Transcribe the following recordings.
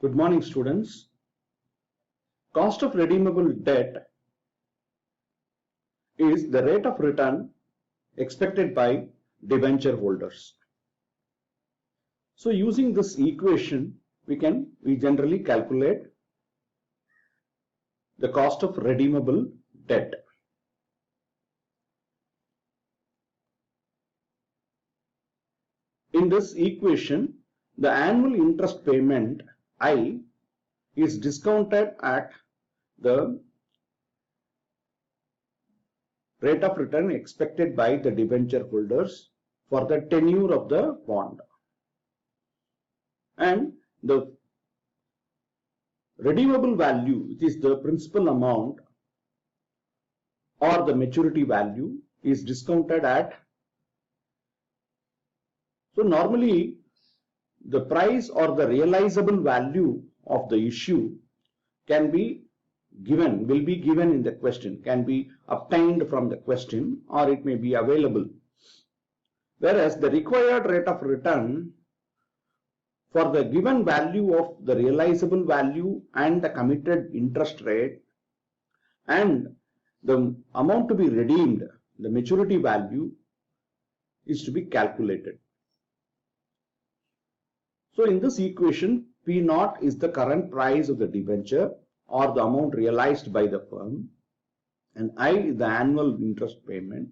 Good morning, students. Cost of redeemable debt is the rate of return expected by debenture holders. So using this equation, we generally calculate the cost of redeemable debt. In this equation, the annual interest payment I is discounted at the rate of return expected by the debenture holders for the tenure of the bond. And the redeemable value, which is the principal amount or the maturity value, is discounted at. So normally the price or the realizable value of the issue will be given in the question, can be obtained from the question, or it may be available. Whereas the required rate of return for the given value of the realizable value and the committed interest rate and the amount to be redeemed, the maturity value, is to be calculated. So in this equation, P0 is the current price of the debenture or the amount realized by the firm, and I is the annual interest payment,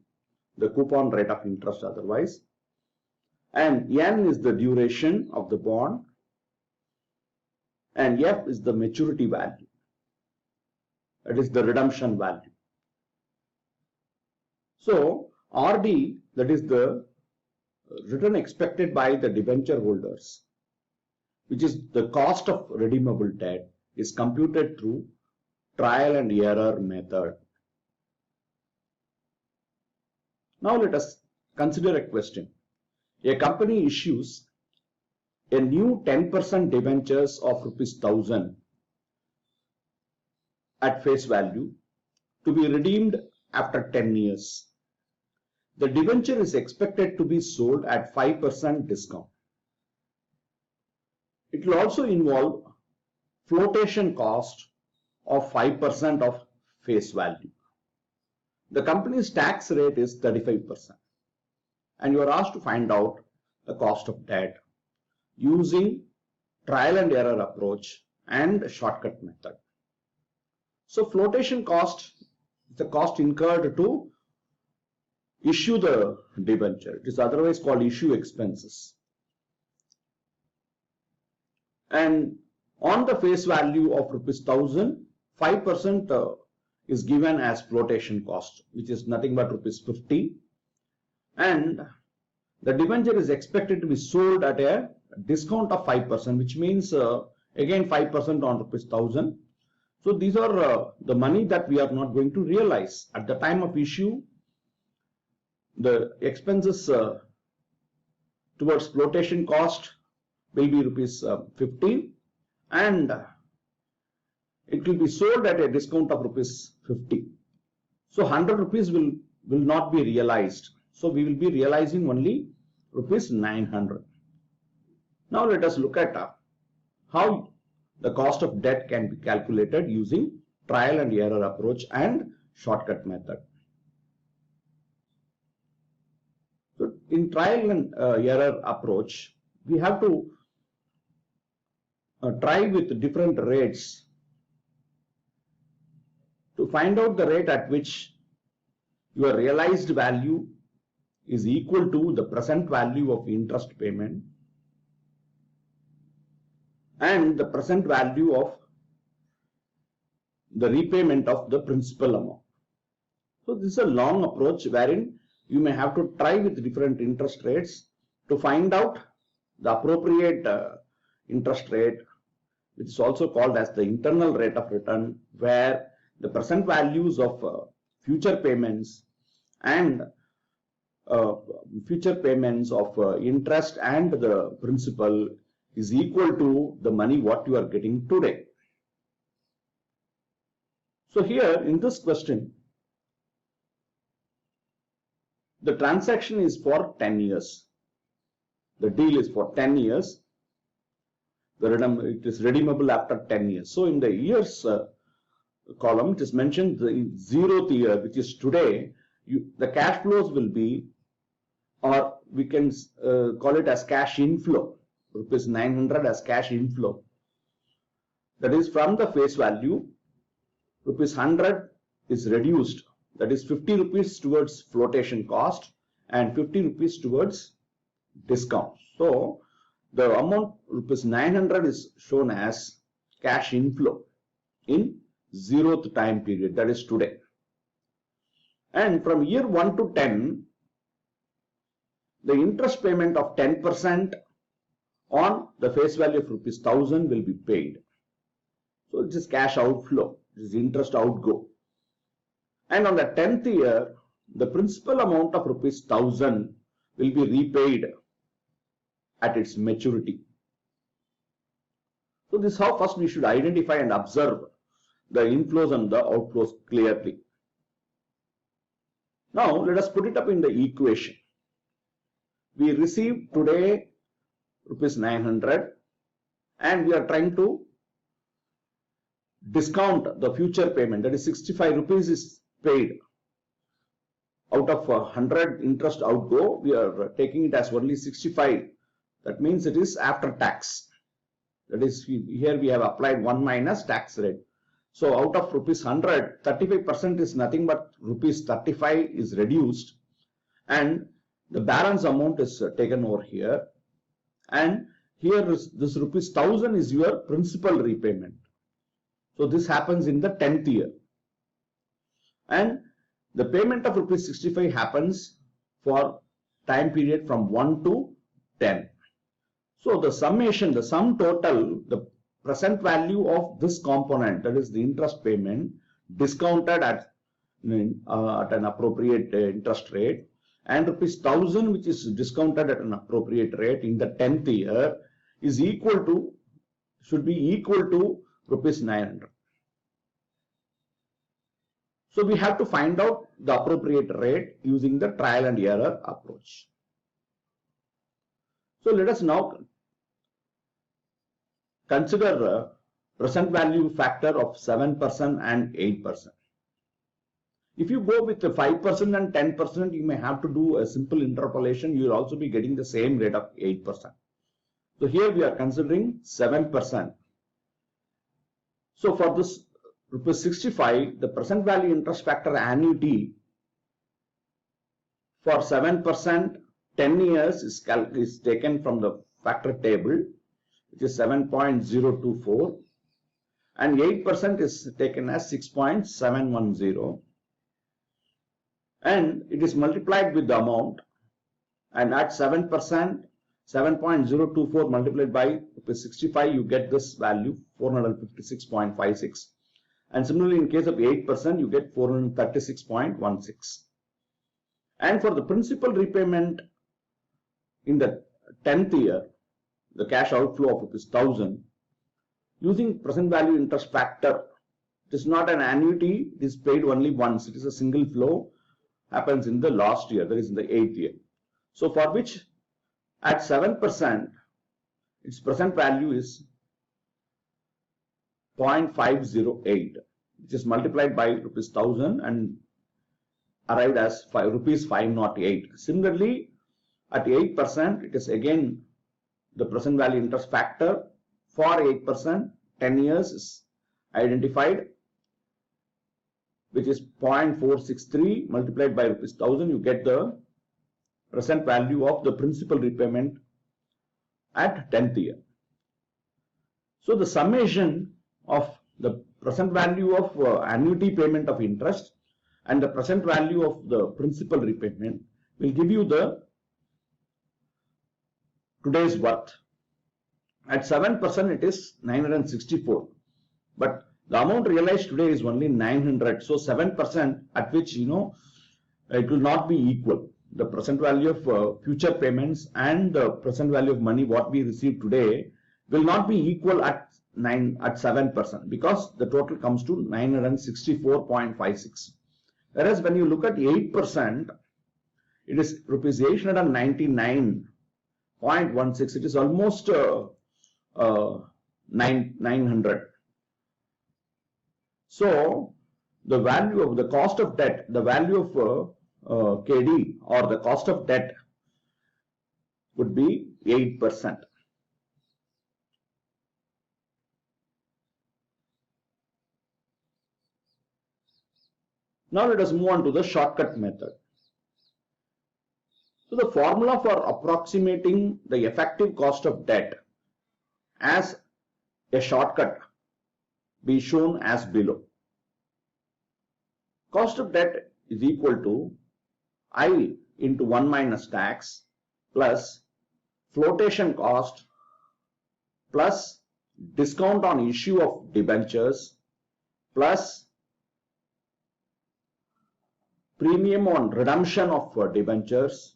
the coupon rate of interest otherwise, and N is the duration of the bond, and F is the maturity value, that is the redemption value. So RD, that is the return expected by the debenture holders, which is the cost of redeemable debt, is computed through trial and error method. Now let us consider a question. A company issues a new 10% debentures of ₹1,000 at face value to be redeemed after 10 years. The debenture is expected to be sold at 5% discount. It will also involve flotation cost of 5% of face value. The company's tax rate is 35%, and you are asked to find out the cost of debt using trial and error approach and shortcut method. So flotation cost is the cost incurred to issue the debenture. It is otherwise called issue expenses. And on the face value of ₹1,000, 5% is given as flotation cost, which is nothing but ₹50. And the debenture is expected to be sold at a discount of 5%, which means again 5% on ₹1,000. So these are the money that we are not going to realize. At the time of issue, the expenses towards flotation cost will be ₹50, and it will be sold at a discount of ₹50. So 100 rupees will not be realized. So we will be realizing only ₹900. Now let us look at how the cost of debt can be calculated using trial and error approach and shortcut method. So in trial and error approach, we have to try with different rates to find out the rate at which your realized value is equal to the present value of interest payment and the present value of the repayment of the principal amount. So this is a long approach wherein you may have to try with different interest rates to find out the appropriate interest rate, which is also called as the internal rate of return, where the present values of future payments and future payments of interest and the principal is equal to the money what you are getting today. So here in this question, the transaction is for 10 years. The deal is for 10 years. it is redeemable after 10 years. So in the years column, it is mentioned the 0th year, which is today, the cash flows will be, or we can call it as cash inflow, rupees 900 as cash inflow. That is from the face value, rupees 100 is reduced, that is 50 rupees towards flotation cost and 50 rupees towards discount. So the amount rupees 900 is shown as cash inflow in 0th time period, that is today. And from year 1 to 10, the interest payment of 10% on the face value of rupees 1000 will be paid. So it is cash outflow, it is interest outgo. And on the 10th year, the principal amount of rupees 1000 will be repaid at its maturity. So this is how first we should identify and observe the inflows and the outflows clearly. Now let us put it up in the equation. We receive today rupees 900 and we are trying to discount the future payment, that is 65 rupees is paid. Out of 100 interest outgo, we are taking it as only 65. That means it is after tax. That is, here we have applied 1 minus tax rate. So out of rupees 100, 35% is nothing but rupees 35 is reduced and the balance amount is taken over here. And here is this rupees 1000 is your principal repayment. So this happens in the 10th year. And the payment of rupees 65 happens for time period from 1 to 10. So the summation, the sum total, the present value of this component, that is the interest payment, discounted at an appropriate interest rate, and rupees 1000 which is discounted at an appropriate rate in the 10th year is equal to, should be equal to rupees 900. So we have to find out the appropriate rate using the trial and error approach. So let us now consider a present value factor of 7% and 8%. If you go with the 5% and 10%, you may have to do a simple interpolation. You will also be getting the same rate of 8%. So here we are considering 7%. So for this rupees 65, the present value interest factor annuity for 7%, 10 years is taken from the factor table, which is 7.024, and 8% is taken as 6.710, and it is multiplied with the amount, and at 7%, 7.024 multiplied by 65, you get this value 456.56, and similarly in case of 8%, you get 436.16. And for the principal repayment in the 10th year, the cash outflow of rupees 1000, using present value interest factor, it is not an annuity, it is paid only once. It is a single flow, happens in the last year, that is in the 8th year. So for which at 7%, its present value is 0.508, which is multiplied by rupees 1000 and arrived as rupees 508. Similarly, at 8%, it is again the present value interest factor for 8%, 10 years is identified, which is 0.463 multiplied by rupees 1000. You get the present value of the principal repayment at 10th year. So the summation of the present value of annuity payment of interest and the present value of the principal repayment will give you the today's worth. At 7% it is 964, but the amount realized today is only 900. So 7% at which it will not be equal. The present value of future payments and the present value of money what we receive today will not be equal at 7%, because the total comes to 964.56. Whereas when you look at 8%, it is rupees 899.16. It is almost 900. So the value of the cost of debt, the value of KD or the cost of debt would be 8%. Now let us move on to the shortcut method. So the formula for approximating the effective cost of debt as a shortcut be shown as below. Cost of debt is equal to I into 1 minus tax plus flotation cost plus discount on issue of debentures plus premium on redemption of debentures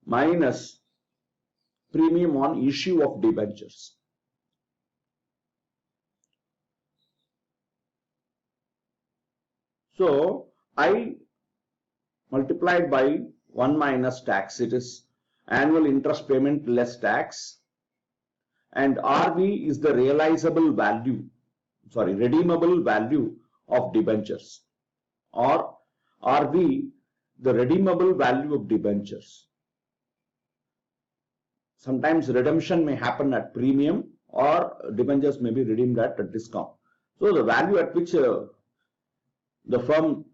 minus premium on issue of debentures. So I multiplied by 1 minus tax, it is annual interest payment less tax, and RV is the redeemable value of debentures, or RV the redeemable value of debentures. Sometimes redemption may happen at premium or debentures may be redeemed at a discount. So the value at which the firm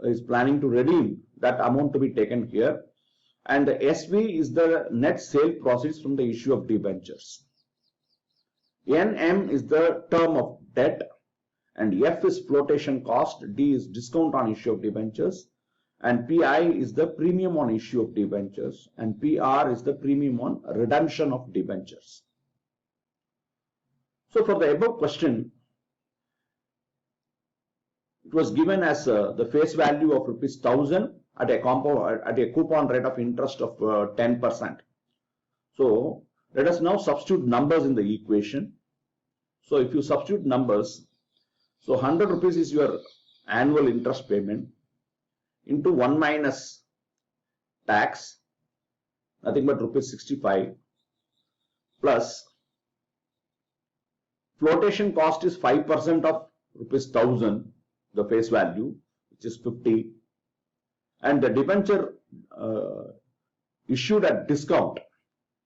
is planning to redeem, that amount to be taken here, and the SV is the net sale proceeds from the issue of debentures. NM is the term of debt, and F is flotation cost, D is discount on issue of debentures, and PI is the premium on issue of debentures, and PR is the premium on redemption of debentures. So for the above question, it was given as the face value of rupees 1000 at a coupon rate of interest of 10%. So let us now substitute numbers in the equation. So if you substitute numbers, so 100 rupees is your annual interest payment into 1 minus tax, nothing but rupees 65, plus flotation cost is 5% of rupees 1000, the face value, which is 50, and the debenture issued at discount,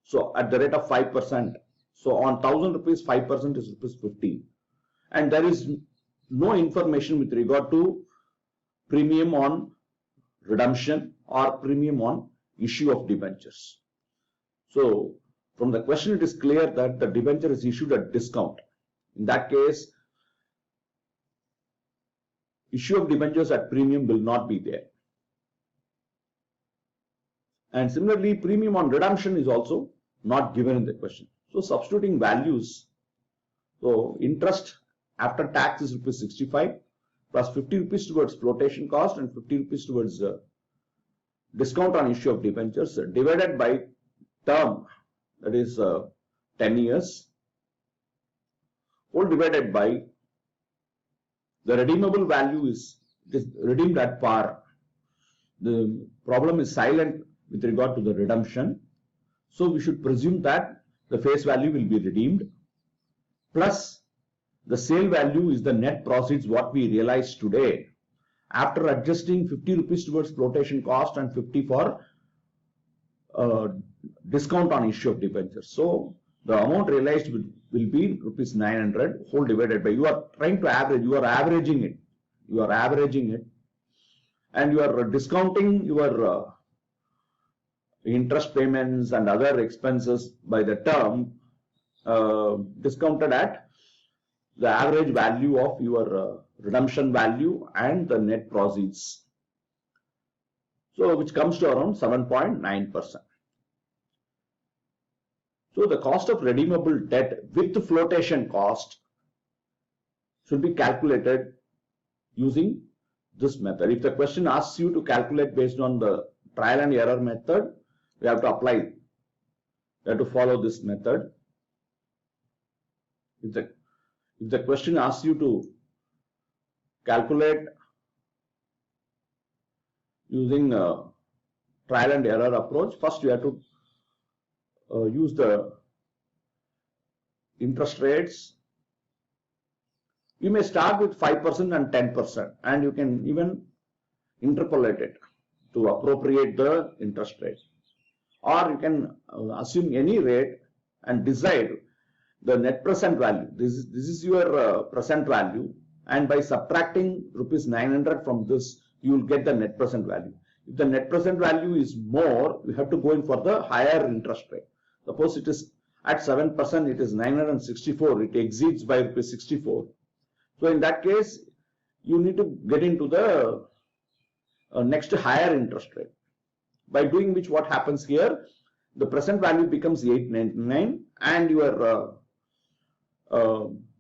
so at the rate of 5%. So on 1000 rupees, 5% is rupees 50, and there is no information with regard to premium on redemption or premium on issue of debentures. So from the question it is clear that the debenture is issued at discount. In that case, issue of debentures at premium will not be there. And similarly, premium on redemption is also not given in the question. So substituting values, so interest after tax is rupees 65 plus 50 rupees towards flotation cost and 50 rupees towards discount on issue of debentures divided by term, that is 10 years, whole divided by the redeemable value is redeemed at par. The problem is silent with regard to the redemption. So we should presume that the face value will be redeemed, plus the sale value is the net proceeds what we realized today after adjusting 50 rupees towards flotation cost and 50 for discount on issue of debentures. So the amount realized will be rupees 900 whole divided by, you are trying to average, you are averaging it, and you are discounting your interest payments and other expenses by the term discounted at the average value of your redemption value and the net proceeds, so which comes to around 7.9%. So the cost of redeemable debt with flotation cost should be calculated using this method. If the question asks you to calculate based on the trial and error method, we have to apply, we have to follow this method. If the question asks you to calculate using trial trial and error approach. First, you have to use the interest rates. You may start with 5% and 10%, and you can even interpolate it to appropriate the interest rate. Or you can assume any rate and decide the net present value. This is your present value, and by subtracting rupees 900 from this, you will get the net present value. If the net present value is more, you have to go in for the higher interest rate. Suppose it is at 7%, it is 964, it exceeds by rupees 64. So in that case, you need to get into the next higher interest rate. By doing which, what happens here, the present value becomes 899, and your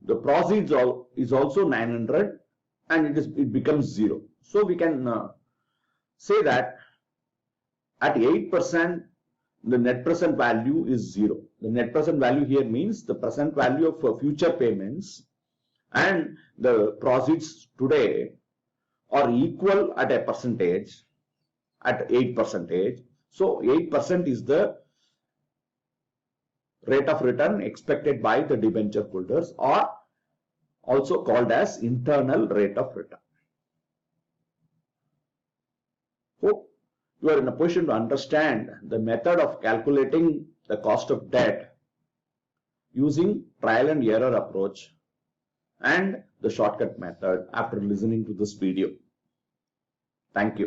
the proceeds is also 900, and it becomes 0. So we can say that at 8%, the net present value is 0. The net present value here means the present value of future payments and the proceeds today are equal at a percentage, at 8%. So 8% is the rate of return expected by the debenture holders, or also called as internal rate of return. Hope you are in a position to understand the method of calculating the cost of debt using trial and error approach and the shortcut method after listening to this video. Thank you.